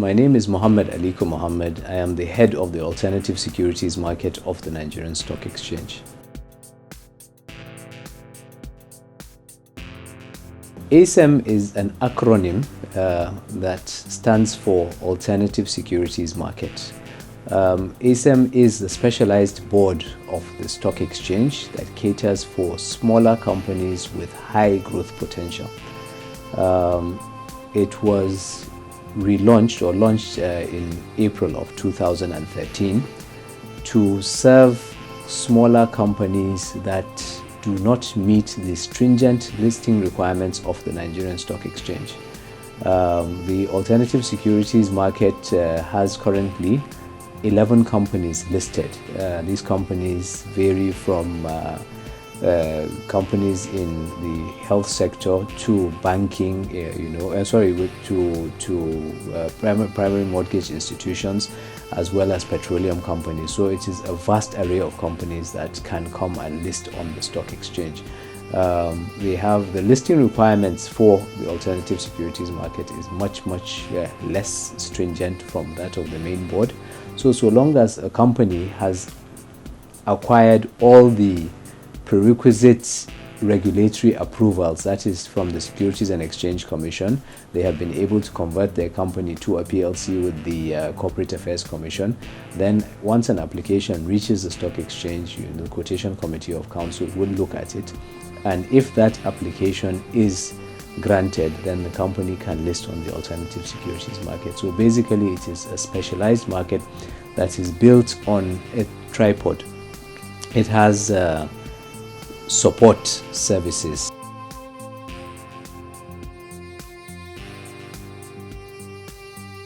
My name is Aliko Mohammed. I am the head of the alternative securities market of the Nigerian Stock Exchange. ASeM is an acronym that stands for Alternative Securities Market. ASeM is the specialized board of the stock exchange that caters for smaller companies with high growth potential. It was relaunched or launched in April of 2013 to serve smaller companies that do not meet the stringent listing requirements of the Nigerian Stock Exchange. The alternative securities market has currently 11 companies listed. These companies vary from companies in the health sector to banking, primary mortgage institutions, as well as petroleum companies. So it is a vast array of companies that can come and list on the stock exchange. They have the listing requirements for the alternative securities market is much less stringent from that of the main board. So long as a company has acquired all the prerequisite regulatory approvals, that is from the Securities and Exchange Commission, they have been able to convert their company to a PLC with the Corporate Affairs Commission. Then once an application reaches the stock exchange, the Quotation Committee of Council will look at it, and if that application is granted, then the company can list on the alternative securities market. So basically it is a specialized market that is built on a tripod. It has support services.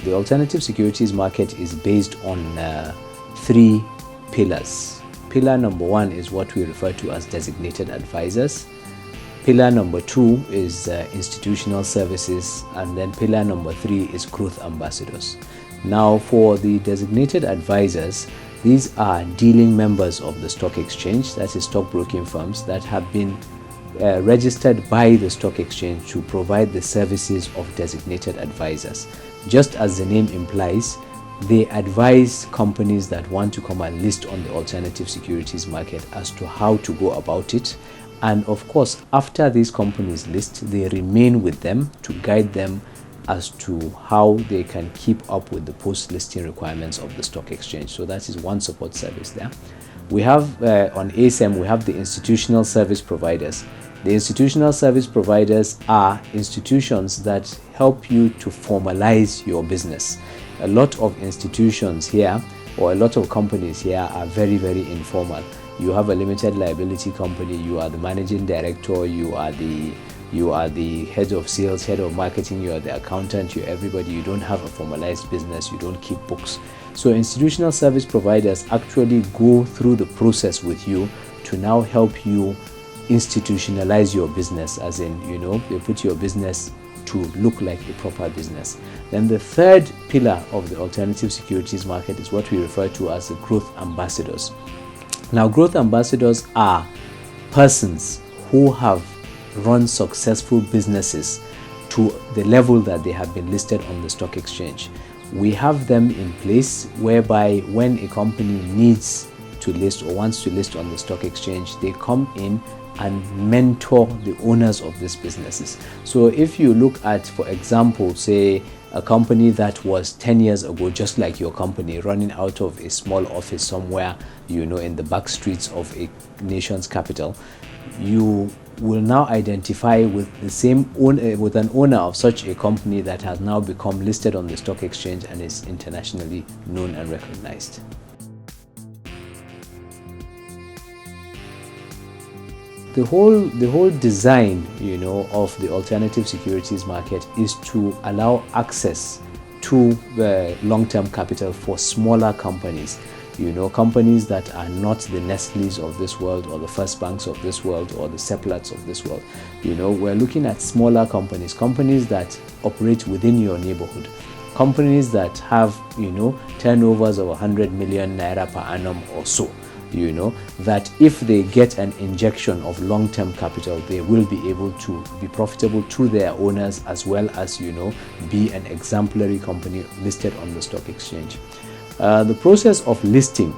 The alternative securities market is based on 3 pillars. Pillar number 1 is what we refer to as designated advisors. Pillar number 2 is institutional services, and then pillar number 3 is growth ambassadors. Now, for the designated advisors, these are dealing members of the stock exchange, that is stockbroking firms that have been registered by the stock exchange to provide the services of designated advisors. Just as the name implies, they advise companies that want to come and list on the alternative securities market as to how to go about it. And of course, after these companies list, they remain with them to guide them as to how they can keep up with the post-listing requirements of the stock exchange. So that is one support service there. We have on ASeM, we have the institutional service providers. The institutional service providers are institutions that help you to formalize your business. A lot of institutions here, or a lot of companies here, are very informal. You have a limited liability company, you are the managing director, you are the head of sales, head of marketing, you are the accountant, you're everybody. You don't have a formalized business, you don't keep books. So institutional service providers actually go through the process with you to now help you institutionalize your business, as in, they put your business to look like a proper business. Then the third pillar of the alternative securities market is what we refer to as the growth ambassadors. Now, growth ambassadors are persons who have run successful businesses to the level that they have been listed on the stock exchange. We have them in place whereby when a company needs to list or wants to list on the stock exchange, they come in and mentor the owners of these businesses. So if you look at, for example, say a company that was 10 years ago, just like your company, running out of a small office somewhere, in the back streets of a nation's capital, you will now identify with with an owner of such a company that has now become listed on the stock exchange and is internationally known and recognized. The whole design, of the alternative securities market is to allow access to the long-term capital for smaller companies. Companies that are not the Nestles of this world, or the First Banks of this world, or the Seplats of this world. We're looking at smaller companies that operate within your neighborhood, companies that have, turnovers of 100 million naira per annum or so. that if they get an injection of long-term capital, they will be able to be profitable to their owners, as well as, be an exemplary company listed on the stock exchange. The process of listing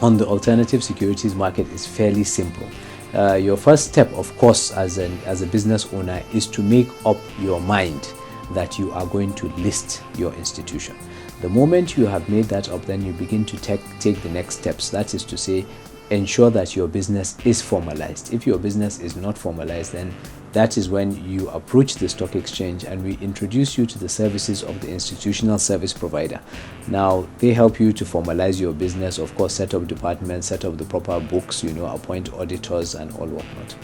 on the alternative securities market is fairly simple. Your first step, of course, as a business owner, is to make up your mind that you are going to list your institution. The moment you have made that up, then you begin to take the next steps. That is to say, ensure that your business is formalized. If your business is not formalized, then that is when you approach the stock exchange and we introduce you to the services of the institutional service provider. Now, they help you to formalize your business, of course, set up departments, set up the proper books, appoint auditors and all whatnot.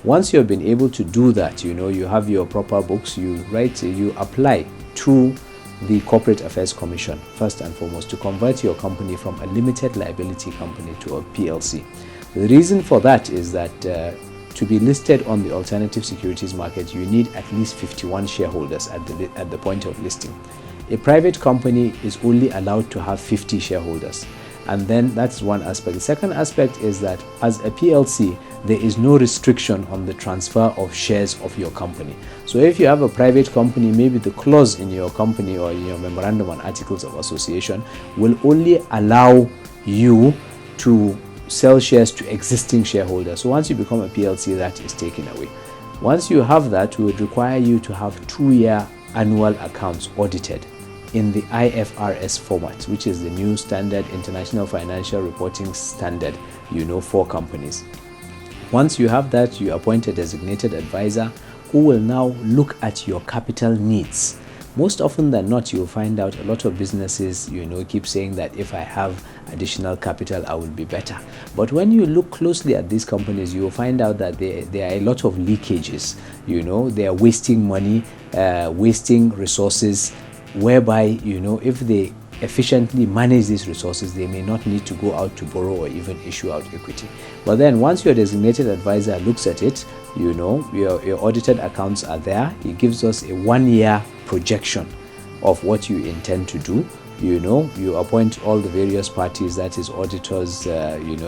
Once you've been able to do that, you have your proper books, you apply to the Corporate Affairs Commission, first and foremost, to convert your company from a limited liability company to a PLC. The reason for that is that to be listed on the alternative securities market, you need at least 51 shareholders at the point of listing. A private company is only allowed to have 50 shareholders. And then that's one aspect. The second aspect is that as a PLC, there is no restriction on the transfer of shares of your company. So if you have a private company, maybe the clause in your company or in your memorandum and articles of association will only allow you to sell shares to existing shareholders. So once you become a PLC, that is taken away. Once you have that, we would require you to have 2-year annual accounts audited in the IFRS format, which is the new standard international financial reporting standard, for companies. Once you have that, you appoint a designated advisor who will now look at your capital needs. Most often than not, you'll find out a lot of businesses, keep saying that if I have additional capital, I will be better. But when you look closely at these companies, you will find out that there are a lot of leakages. They are wasting money, wasting resources, whereby, if they efficiently manage these resources, they may not need to go out to borrow or even issue out equity. But then once your designated advisor looks at it, your audited accounts are there. He gives us a 1-year projection of what you intend to do. You appoint all the various parties, that is auditors,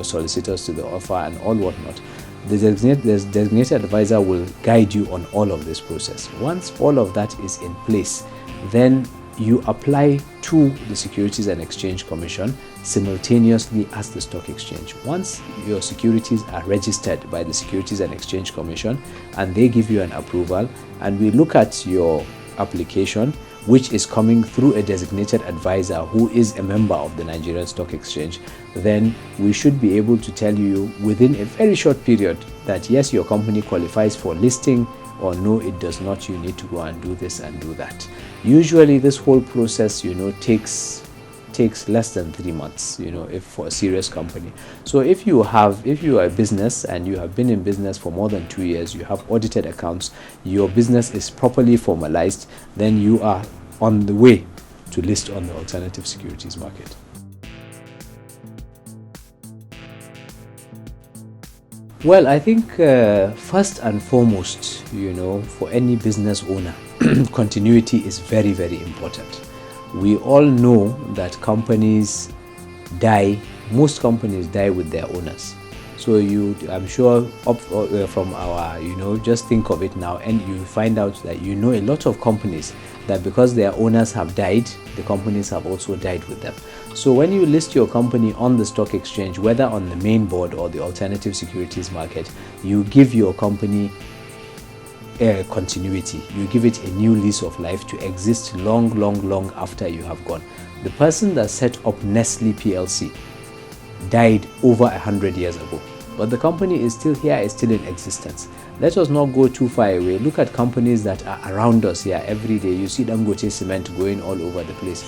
solicitors to the offer and all whatnot. The designated advisor will guide you on all of this process. Once all of that is in place, then you apply to the Securities and Exchange Commission simultaneously as the stock exchange. Once your securities are registered by the Securities and Exchange Commission and they give you an approval, and we look at your application, which is coming through a designated advisor who is a member of the Nigerian Stock Exchange, then we should be able to tell you within a very short period that yes, your company qualifies for listing, or no, it does not, you need to go and do this and do that. Usually this whole process, takes less than 3 months, if for a serious company. So if you are a business and you have been in business for more than 2 years, you have audited accounts, your business is properly formalized, then you are on the way to list on the alternative securities market. Well, I think first and foremost, for any business owner, continuity is very, very important. We all know that companies die, most companies die with their owners. So I'm sure from our, just think of it now, and you find out that a lot of companies that because their owners have died, the companies have also died with them. So when you list your company on the stock exchange, whether on the main board or the alternative securities market, you give your company continuity. You give it a new lease of life to exist long after you have gone. The person that set up Nestle PLC died over 100 years ago, but the company is still here, is still in existence. Let us not go too far away. Look at companies that are around us here every day. You see Dangote Cement going all over the place.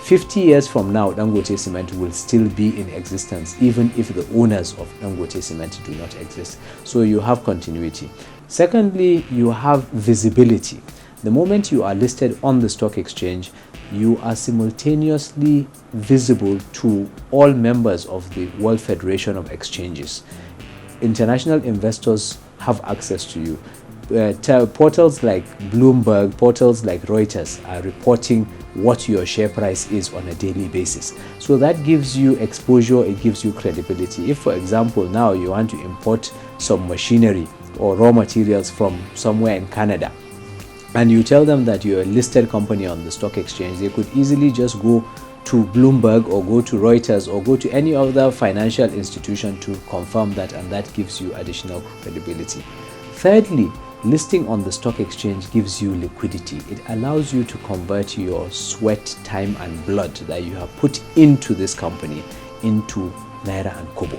50 years from now, Dangote Cement will still be in existence, even if the owners of Dangote Cement do not exist. So you have continuity. Secondly, you have visibility. The moment you are listed on the stock exchange, you are simultaneously visible to all members of the World Federation of Exchanges. International investors have access to you. portals like Bloomberg, portals like Reuters are reporting what your share price is on a daily basis. So that gives you exposure, it gives you credibility. If, for example, now you want to import some machinery or raw materials from somewhere in Canada, and you tell them that you're a listed company on the stock exchange, they could easily just go to Bloomberg or go to Reuters or go to any other financial institution to confirm that, and that gives you additional credibility. Thirdly, listing on the stock exchange gives you liquidity. It allows you to convert your sweat, time and blood that you have put into this company into Naira and Kobo.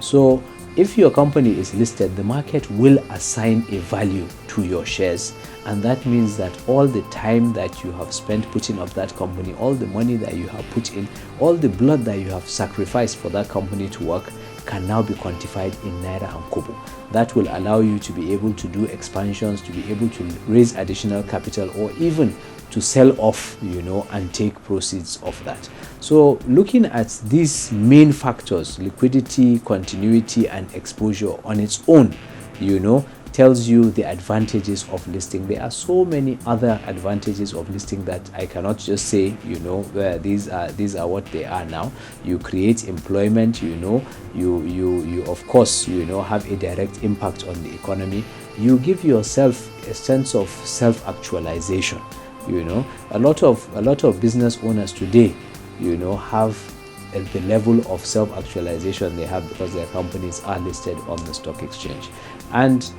So if your company is listed, the market will assign a value to your shares, and that means that all the time that you have spent putting up that company, all the money that you have put in, all the blood that you have sacrificed for that company to work can now be quantified in Naira and Kobo. That will allow you to be able to do expansions, to be able to raise additional capital, or even to sell off, and take proceeds of that. So looking at these main factors, liquidity, continuity and exposure on its own, tells you the advantages of listing. There are so many other advantages of listing that I cannot just say, these are what they are now. You create employment, you of course, have a direct impact on the economy. You give yourself a sense of self-actualization. A lot of business owners today, have the level of self-actualization they have because their companies are listed on the stock exchange. And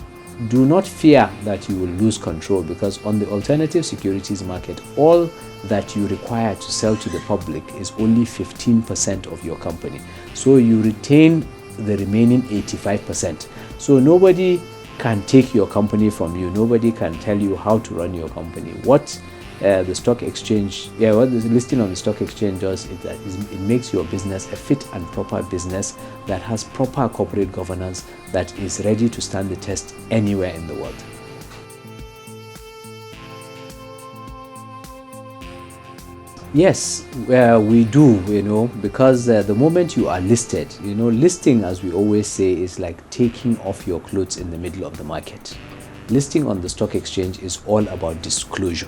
do not fear that you will lose control, because on the alternative securities market, all that you require to sell to the public is only 15% of your company. So you retain the remaining 85%. So nobody can take your company from you. Nobody can tell you how to run your company. What the stock exchange, what the listing on the stock exchange does is that it makes your business a fit and proper business that has proper corporate governance that is ready to stand the test anywhere in the world. Yes, we do, because the moment you are listed, listing, as we always say, is like taking off your clothes in the middle of the market. Listing on the stock exchange is all about disclosure.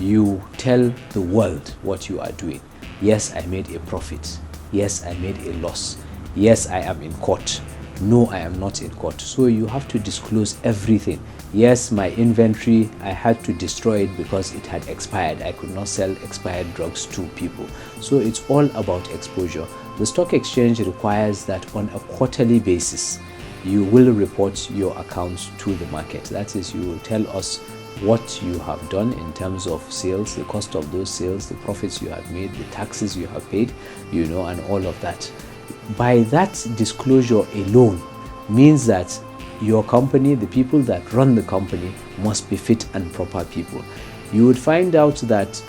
You tell the world what you are doing. Yes, I made a profit. Yes, I made a loss. Yes, I am in court. No, I am not in court. So you have to disclose everything. Yes, my inventory, I had to destroy it because it had expired. I could not sell expired drugs to people. So it's all about exposure. The stock exchange requires that on a quarterly basis, you will report your accounts to the market. That is, you will tell us what you have done in terms of sales, the cost of those sales, the profits you have made, the taxes you have paid, and all of that. By that disclosure alone means that your company, the people that run the company, must be fit and proper people. You would find out that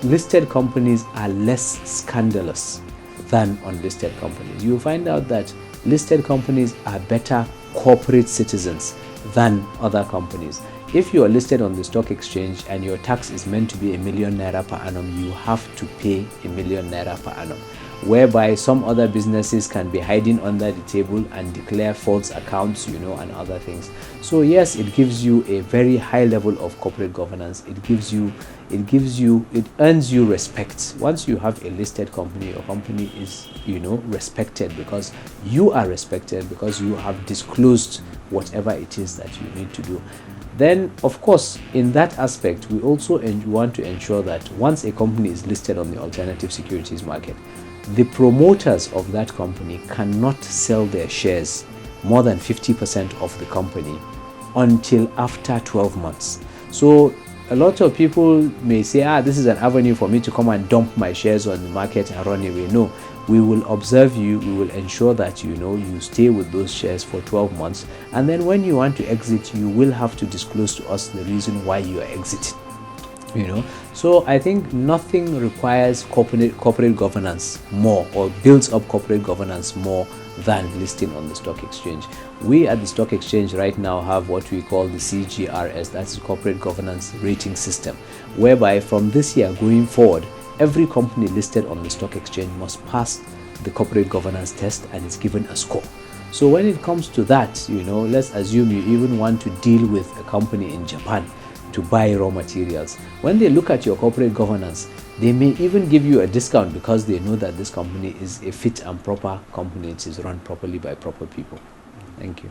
listed companies are less scandalous than unlisted companies. You will find out that listed companies are better corporate citizens than other companies. If you are listed on the stock exchange and your tax is meant to be ₦1 million per annum, you have to pay ₦1 million per annum. Whereby some other businesses can be hiding under the table and declare false accounts, and other things. So yes, it gives you a very high level of corporate governance. It earns you respect. Once you have a listed company, your company is, respected because you are respected, because you have disclosed whatever it is that you need to do. Then, of course, in that aspect, we also want to ensure that once a company is listed on the alternative securities market, the promoters of that company cannot sell their shares more than 50% of the company until after 12 months. So a lot of people may say, this is an avenue for me to come and dump my shares on the market and run away. No, we will observe you. We will ensure that you stay with those shares for 12 months. And then when you want to exit, you will have to disclose to us the reason why you are exiting. So I think nothing requires corporate governance more, or builds up corporate governance more, than listing on the stock exchange. We at the stock exchange right now have what we call the CGRS, that's the corporate governance rating system, whereby from this year going forward, every company listed on the stock exchange must pass the corporate governance test and is given a score. So when it comes to that, let's assume you even want to deal with a company in Japan to buy raw materials. When they look at your corporate governance, they may even give you a discount because they know that this company is a fit and proper company. It is run properly by proper people. Thank you.